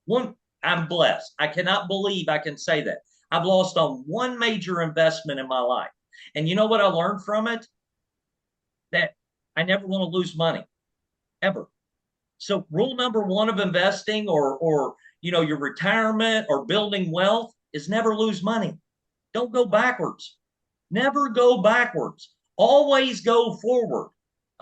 One, I'm blessed. I cannot believe I can say that. I've lost on one major investment in my life. And you know what I learned from it? That I never want to lose money, ever. So rule number one of investing or your retirement or building wealth is never lose money. Don't go backwards. Never go backwards. Always go forward.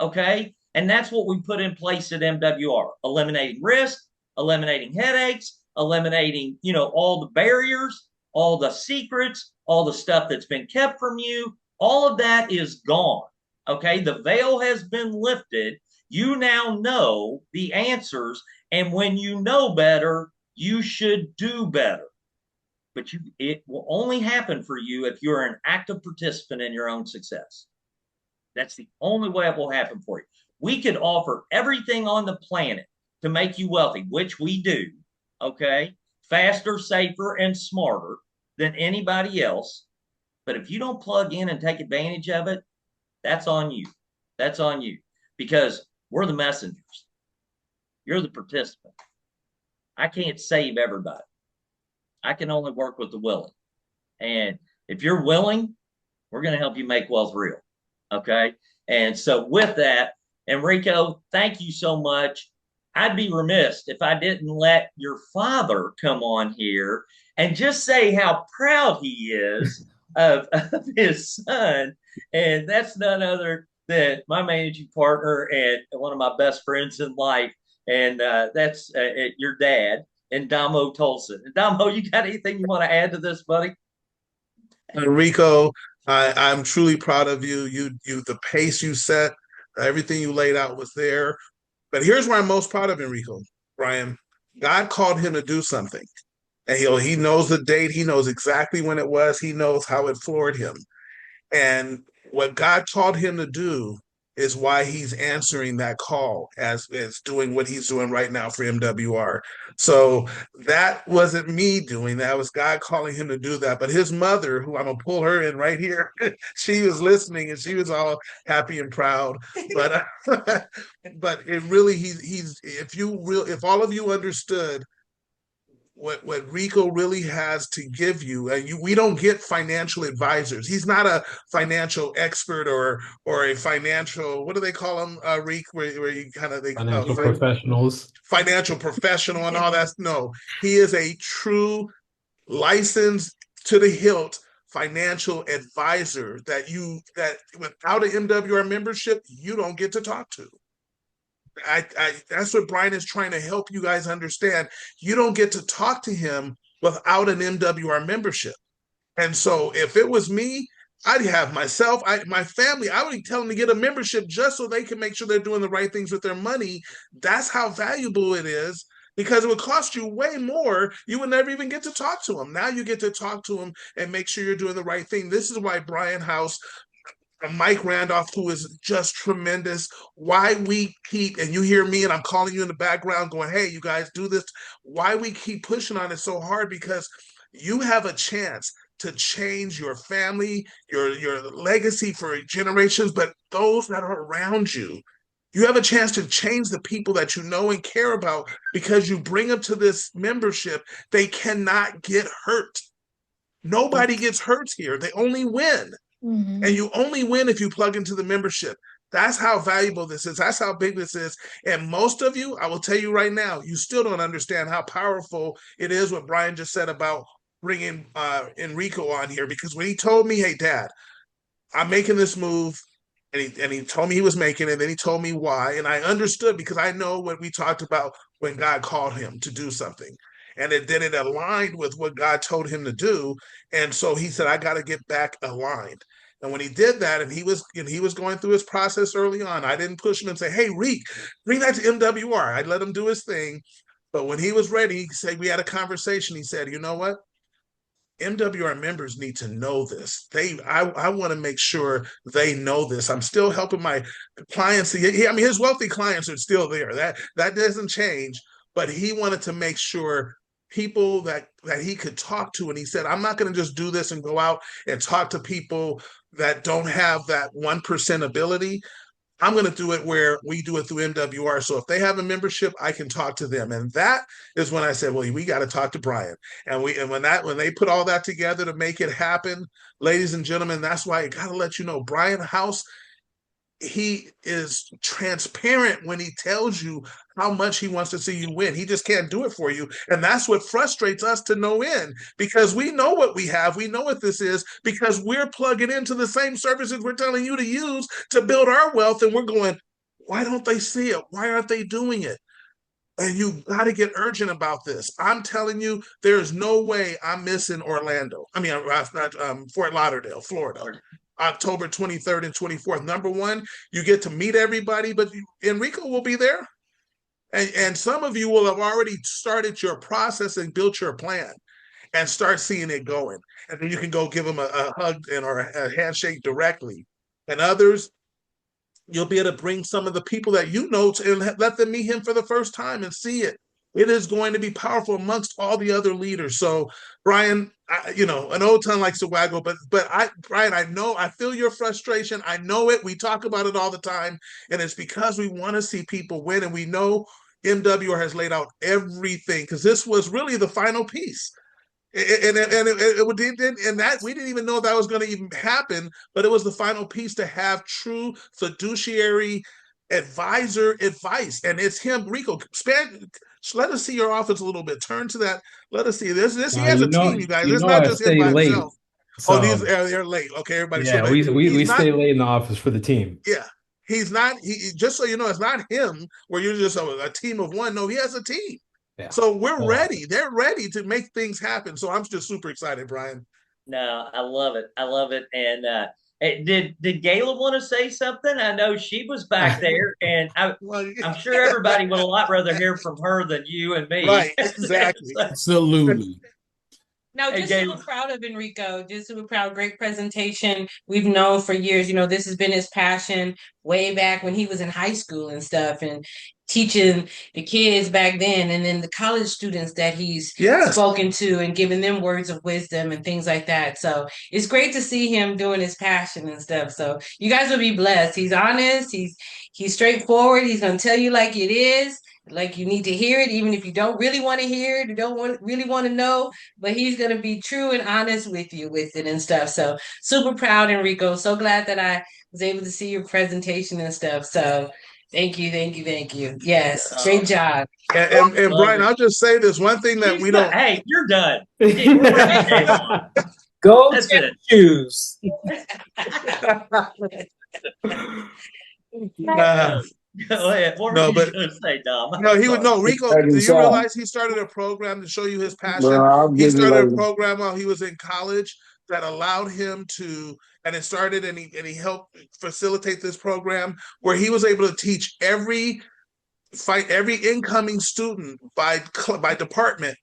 Okay? And that's what we put in place at MWR. Eliminating risk, eliminating headaches, eliminating, all the barriers, all the secrets, all the stuff that's been kept from you. All of that is gone. Okay? The veil has been lifted. You now know the answers. And when you know better, you should do better. But it will only happen for you if you're an active participant in your own success. That's the only way it will happen for you. We could offer everything on the planet to make you wealthy, which we do, okay? Faster, safer, and smarter than anybody else. But if you don't plug in and take advantage of it, that's on you. That's on you. Because we're the messengers. You're the participant. I can't save everybody. I can only work with the willing. And if you're willing, we're going to help you make wealth real. Okay. And so with that, Enrico, thank you so much. I'd be remiss if I didn't let your father come on here and just say how proud he is of his son. And that's none other than my managing partner and one of my best friends in life. And that's your dad, and Damo Tolson. And Damo, you got anything you want to add to this, buddy? Enrico, I'm truly proud of you. You, the pace you set, everything you laid out was there. But here's where I'm most proud of Enrico, Brian. God called him to do something, and he knows the date. He knows exactly when it was. He knows how it floored him. And What God taught him to do is why he's answering that call as doing what he's doing right now for MWR. So that wasn't me doing that. It was God calling him to do that. But his mother, who I'm gonna pull her in right here, she was listening and she was all happy and proud. But but it really he's if all of you understood what Rico really has to give you. And we don't get financial advisors. He's not a financial expert or a financial, what do they call him, Rick, where you kind of Financial professionals. Financial professional and all that. No, he is a true licensed to the hilt financial advisor that without an MWR membership, you don't get to talk to. That's what Brian is trying to help you guys understand. You don't get to talk to him without an MWR membership. And so if it was me, I'd have myself, my family, I would tell them to get a membership just so they can make sure they're doing the right things with their money. That's how valuable it is, because it would cost you way more. You would never even get to talk to them. Now you get to talk to them and make sure you're doing the right thing. This is why Brian House, Mike Randolph, who is just tremendous, why we keep, and you hear me and I'm calling you in the background going, hey, you guys do this, why we keep pushing on it so hard, because you have a chance to change your family, your legacy for generations, but those that are around you. You have a chance to change the people that you know and care about, because you bring them to this membership. They cannot get hurt. Nobody gets hurt here. They only win. Mm-hmm. And you only win if you plug into the membership. That's how valuable this is. That's how big this is. And most of you, I will tell you right now, you still don't understand how powerful it is what Brian just said about bringing Enrico on here. Because when he told me, hey, Dad, I'm making this move, and he told me he was making it, and then he told me why. And I understood, because I know what we talked about when God called him to do something. And then it aligned with what God told him to do. And so he said, I got to get back aligned. And when he did that, and he was going through his process early on, I didn't push him and say, hey, Reek, bring that to MWR. I'd let him do his thing. But when he was ready, he said, we had a conversation. He said, you know what? MWR members need to know this. I want to make sure they know this. I'm still helping my clients. His wealthy clients are still there. That doesn't change. But he wanted to make sure people that he could talk to. And he said, I'm not going to just do this and go out and talk to people that don't have that 1% ability. I'm going to do it where we do it through MWR. So if they have a membership, I can talk to them. And that is when I said, well, we got to talk to Brian. And when they put all that together to make it happen, ladies and gentlemen, that's why I got to let you know, Brian House, he is transparent when he tells you how much he wants to see you win. He just can't do it for you. And that's what frustrates us to no end, because we know what we have. We know what this is, because we're plugging into the same services we're telling you to use to build our wealth. And we're going, why don't they see it? Why aren't they doing it? And you got to get urgent about this. I'm telling you, there's no way I'm missing Orlando. Fort Lauderdale, Florida. October 23rd and 24th. Number one, you get to meet everybody, but Enrico will be there. And some of you will have already started your process and built your plan and start seeing it going. And then you can go give them a hug or a handshake directly. And others, you'll be able to bring some of the people that you know and let them meet him for the first time and see it. It is going to be powerful amongst all the other leaders. So, Brian, an old tongue likes to waggle, but Brian, I feel your frustration. I know it. We talk about it all the time, and it's because we want to see people win, and we know MWR has laid out everything, because this was really the final piece. And that we didn't even know that was going to even happen, but it was the final piece to have true fiduciary advisor advice. And it's him, Rico. Let us see your office a little bit. Turn to that. Let us see this. He has a team, you guys. It's not just him by himself. So, they're late. Okay, everybody. Yeah, so we stay late in the office for the team. Yeah. He's not, just so you know, it's not him where you're just a team of one. No, he has a team. Yeah. So we're ready. They're ready to make things happen. So I'm just super excited, Brian. No, I love it. I love it. And did Gayla want to say something? I know she was back there, and I'm sure everybody would a lot rather hear from her than you and me. Right, exactly. Absolutely. No, Hey, just Gabe. super proud of Enrico. Just super proud. Great presentation. We've known for years, this has been his passion way back when he was in high school and stuff, and teaching the kids back then, and then the college students that he's Yes. spoken to and giving them words of wisdom and things like that. So it's great to see him doing his passion and stuff. So you guys will be blessed. He's honest. He's straightforward. He's gonna tell you like it is. Like you need to hear it, even if you don't really want to hear it, you don't really want to know, but he's going to be true and honest with you with it and stuff. So super proud, Enrico. So glad that I was able to see your presentation and stuff. So thank you, thank you, thank you. Yes, great job. And Brian, I'll just say this one thing that we don't. Hey, you're done. Game on. Go That's Tim it. Shoes. Go ahead. What No, were you but- going to say, Dom? No, he would Sorry. no Rico. Do you realize he started a program to show you his passion? He started a program while he was in college that allowed him to, and it started, and he helped facilitate this program where he was able to teach every incoming student by department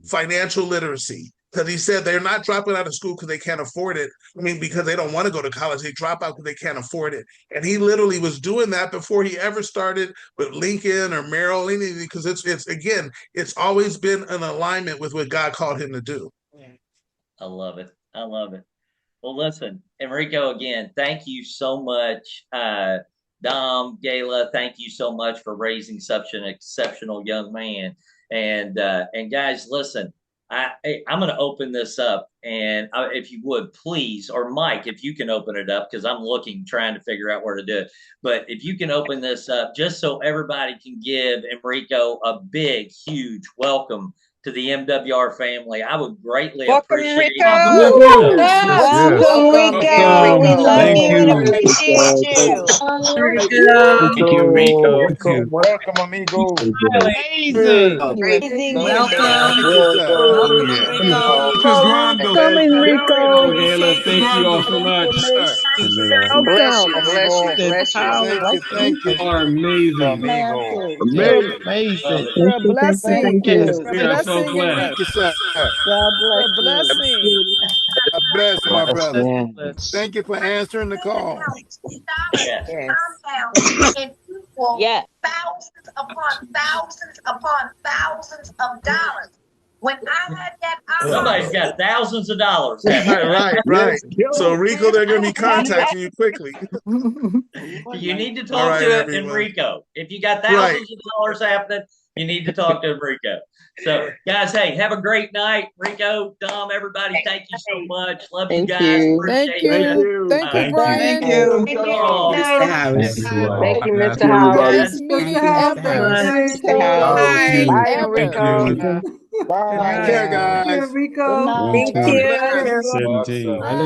financial literacy. Because he said they're not dropping out of school because they can't afford it. I mean, because they don't want to go to college. They drop out because they can't afford it. And he literally was doing that before he ever started with Lincoln or Merrill, anything, because it's always been an alignment with what God called him to do. I love it. I love it. Well, listen, Enrico, again, thank you so much. Dom, Gayla, thank you so much for raising such an exceptional young man. And guys, listen, I'm going to open this up, and if you would, please, or Mike, if you can open it up, because I'm trying to figure out where to do it. But if you can open this up, just so everybody can give Enrico a big, huge welcome to the MWR family, I would greatly appreciate it. Welcome, Rico. We love you and appreciate you. Thank you, Rico. Welcome, amigo. Amazing. Amazing. Welcome, Enrico. Gayla, thank you all so much. Bless you, bless you, Bless bless you. Thank you. You are amazing. Amigo. Amazing. You're a blessing. Yes, You're a we are so blessing, blessed. Thank you, sir. You're a blessing. God bless you, my brother. Bless. Thank you for answering the call. Yes. Yeah. Thousands upon thousands of dollars. When I had that Somebody's got thousands of dollars. Right. So Rico, they're going to be contacting you quickly. You need to All talk right, to everyone. Enrico. If you got thousands of dollars happening, you need to talk to Enrico. So, guys, hey, have a great night. Rico, Dom, everybody, thank you so much. Love you guys. Thank Appreciate you. Thank you, Brian. Thank you. Thank you, Mr. Howard. Best meeting ever. Mr. Howard. Bye, Bye, Enrico. Bye. Take care, guys. Thank you. I live